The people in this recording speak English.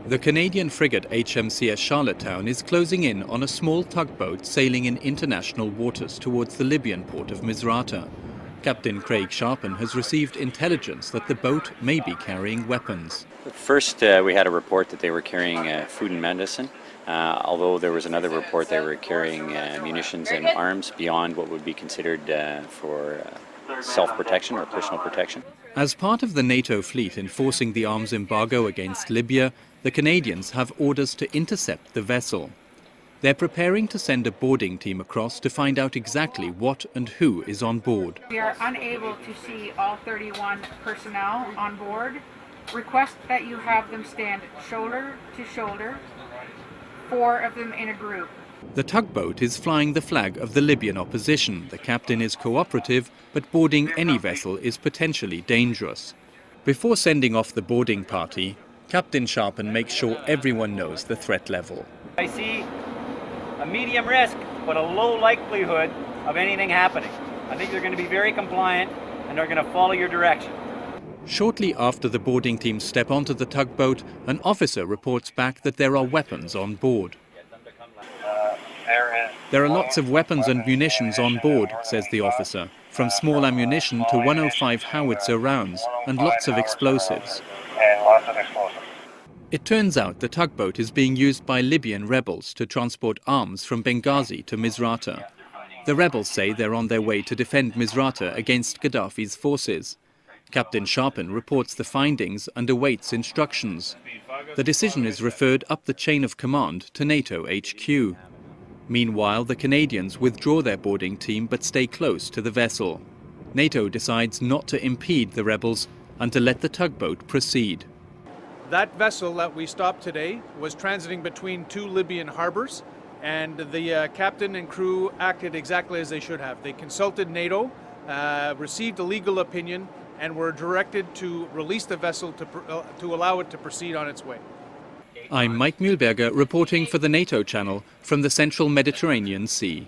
The Canadian frigate HMCS Charlottetown is closing in on a small tugboat sailing in international waters towards the Libyan port of Misrata. Captain Craig Sharpen has received intelligence that the boat may be carrying weapons. First, we had a report that they were carrying food and medicine, although there was another report they were carrying munitions and arms beyond what would be considered for self-protection or personal protection. As part of the NATO fleet enforcing the arms embargo against Libya, the Canadians have orders to intercept the vessel. They're preparing to send a boarding team across to find out exactly what and who is on board. We are unable to see all 31 personnel on board. Request that you have them stand shoulder to shoulder, 4 of them in a group. The tugboat is flying the flag of the Libyan opposition. The captain is cooperative, but boarding any vessel is potentially dangerous. Before sending off the boarding party, Captain Sharpen makes sure everyone knows the threat level. I see a medium risk, but a low likelihood of anything happening. I think they're going to be very compliant and they're going to follow your direction. Shortly after the boarding team step onto the tugboat, an officer reports back that there are weapons on board. There are lots of weapons and munitions on board, says the officer, from small ammunition to 105 howitzer rounds and lots of explosives. It turns out the tugboat is being used by Libyan rebels to transport arms from Benghazi to Misrata. The rebels say they're on their way to defend Misrata against Gaddafi's forces. Captain Sharpen reports the findings and awaits instructions. The decision is referred up the chain of command to NATO HQ. Meanwhile, the Canadians withdraw their boarding team but stay close to the vessel. NATO decides not to impede the rebels and to let the tugboat proceed. That vessel that we stopped today was transiting between 2 Libyan harbors, and the captain and crew acted exactly as they should have. They consulted NATO, received a legal opinion, and were directed to release the vessel to allow it to proceed on its way. I'm Mike Mühlberger reporting for the NATO channel from the central Mediterranean Sea.